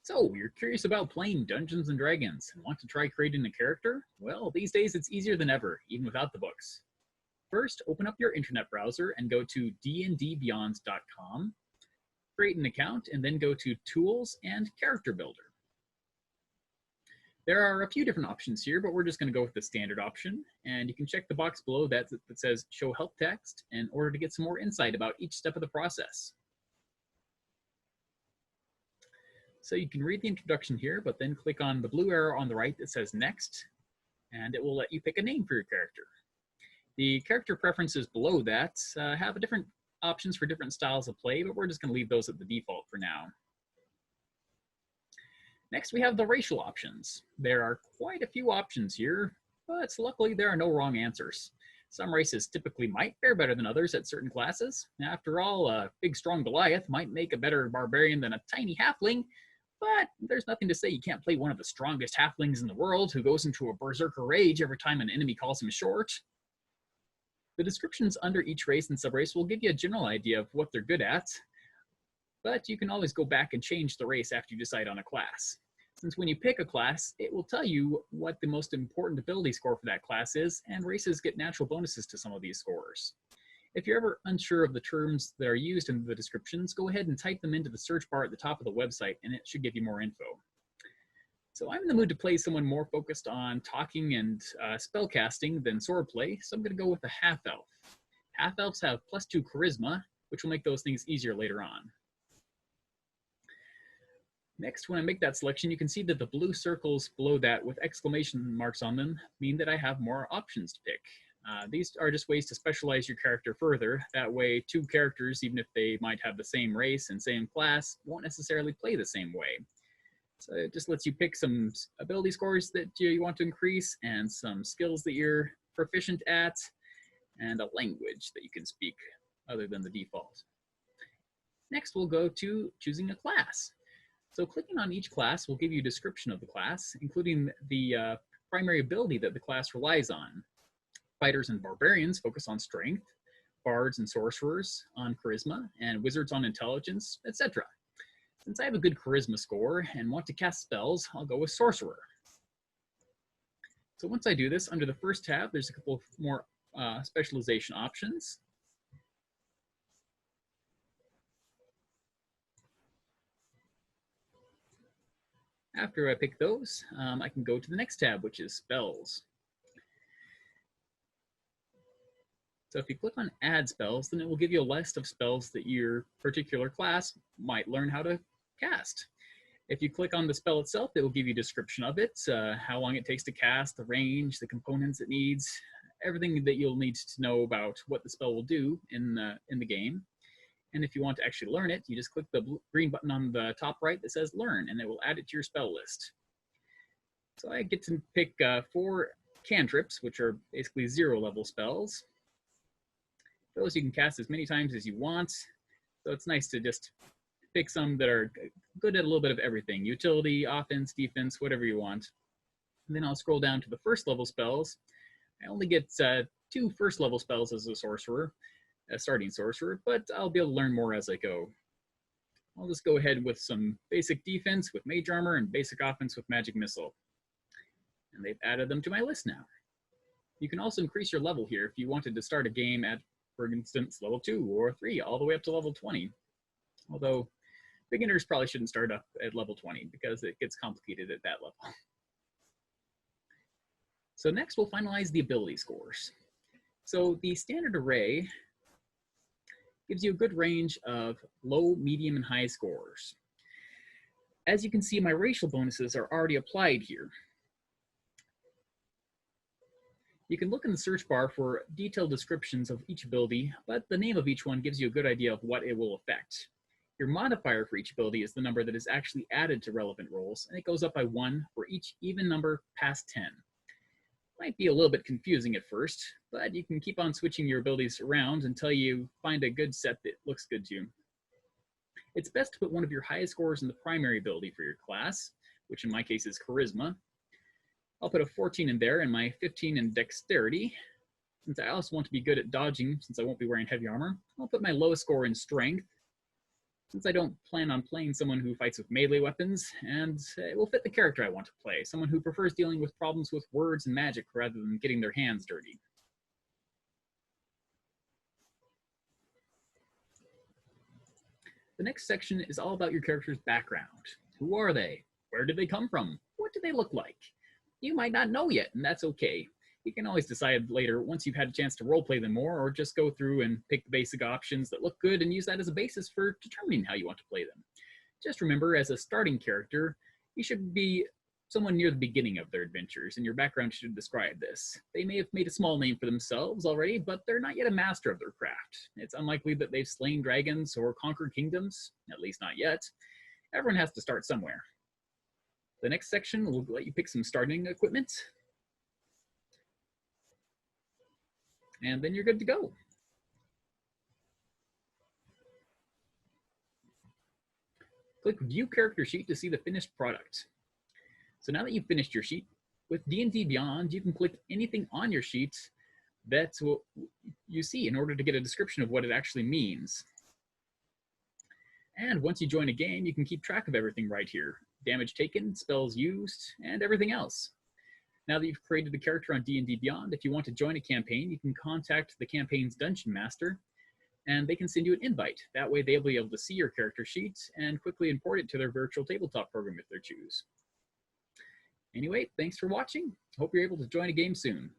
So, you're curious about playing Dungeons and Dragons and want to try creating a character? Well, these days it's easier than ever, even without the books. First, open up your internet browser and go to dndbeyond.com, create an account, and then go to Tools and Character Builder. There are a few different options here, but we're just going to go with the standard option, and you can check the box below that says Show Help Text in order to get some more insight about each step of the process. So you can read the introduction here, but then click on the blue arrow on the right that says Next, and it will let you pick a name for your character. The character preferences below that have different options for different styles of play, but we're just going to leave those at the default for now. Next, we have the racial options. There are quite a few options here, but luckily there are no wrong answers. Some races typically might fare better than others at certain classes. After all, a big strong Goliath might make a better barbarian than a tiny halfling, but there's nothing to say you can't play one of the strongest halflings in the world who goes into a berserker rage every time an enemy calls him short. The descriptions under each race and subrace will give you a general idea of what they're good at, but you can always go back and change the race after you decide on a class. Since when you pick a class, it will tell you what the most important ability score for that class is, and races get natural bonuses to some of these scores. If you're ever unsure of the terms that are used in the descriptions, go ahead and type them into the search bar at the top of the website, and it should give you more info. So I'm in the mood to play someone more focused on talking and spellcasting than swordplay, so I'm going to go with the half-elf. Half-elves have +2 charisma, which will make those things easier later on. Next, when I make that selection, you can see that the blue circles below that with exclamation marks on them mean that I have more options to pick. These are just ways to specialize your character further. That way, two characters, even if they might have the same race and same class, won't necessarily play the same way. So it just lets you pick some ability scores that you want to increase and some skills that you're proficient at and a language that you can speak other than the default. Next, we'll go to choosing a class. So clicking on each class will give you a description of the class, including the primary ability that the class relies on. Fighters and barbarians focus on strength, bards and sorcerers on charisma, and wizards on intelligence, etc. Since I have a good charisma score and want to cast spells, I'll go with sorcerer. So once I do this, under the first tab, there's a couple more specialization options. After I pick those, I can go to the next tab, which is spells. So if you click on add spells, then it will give you a list of spells that your particular class might learn how to cast. If you click on the spell itself, it will give you a description of it, how long it takes to cast, the range, the components it needs, everything that you'll need to know about what the spell will do in the game. And if you want to actually learn it, you just click the green button on the top right that says Learn, and it will add it to your spell list. So I get to pick 4 cantrips, which are basically 0-level spells. Those you can cast as many times as you want, so it's nice to just pick some that are good at a little bit of everything. Utility, offense, defense, whatever you want. And then I'll scroll down to the first-level spells. I only get 2 first-level spells as a sorcerer, a starting sorcerer, but I'll be able to learn more as I go. I'll just go ahead with some basic defense with mage armor and basic offense with magic missile. And they've added them to my list now. You can also increase your level here if you wanted to start a game at, for instance, level 2 or 3, all the way up to level 20. Although beginners probably shouldn't start up at level 20 because it gets complicated at that level. So next we'll finalize the ability scores. So the standard array gives you a good range of low, medium, and high scores. As you can see, my racial bonuses are already applied here. You can look in the search bar for detailed descriptions of each ability, but the name of each one gives you a good idea of what it will affect. Your modifier for each ability is the number that is actually added to relevant rolls, and it goes up by 1 for each even number past 10. Might be a little bit confusing at first, but you can keep on switching your abilities around until you find a good set that looks good to you. It's best to put one of your highest scores in the primary ability for your class, which in my case is charisma. I'll put a 14 in there and my 15 in dexterity. Since I also want to be good at dodging, since I won't be wearing heavy armor, I'll put my lowest score in strength. since I don't plan on playing someone who fights with melee weapons, and it will fit the character I want to play, someone who prefers dealing with problems with words and magic rather than getting their hands dirty. The next section is all about your character's background. Who are they? Where did they come from? What do they look like? You might not know yet, and that's okay. You can always decide later once you've had a chance to roleplay them more, or just go through and pick the basic options that look good and use that as a basis for determining how you want to play them. Just remember, as a starting character, you should be someone near the beginning of their adventures, and your background should describe this. They may have made a small name for themselves already, but they're not yet a master of their craft. It's unlikely that they've slain dragons or conquered kingdoms, at least not yet. Everyone has to start somewhere. The next section will let you pick some starting equipment, and then you're good to go. Click View Character Sheet to see the finished product. So now that you've finished your sheet, with D&D Beyond, you can click anything on your sheet that's what you see in order to get a description of what it actually means. And once you join a game, you can keep track of everything right here. Damage taken, spells used, and everything else. Now that you've created a character on D&D Beyond, if you want to join a campaign, you can contact the campaign's dungeon master, and they can send you an invite. That way they'll be able to see your character sheet and quickly import it to their virtual tabletop program if they choose. Anyway, thanks for watching. Hope you're able to join a game soon.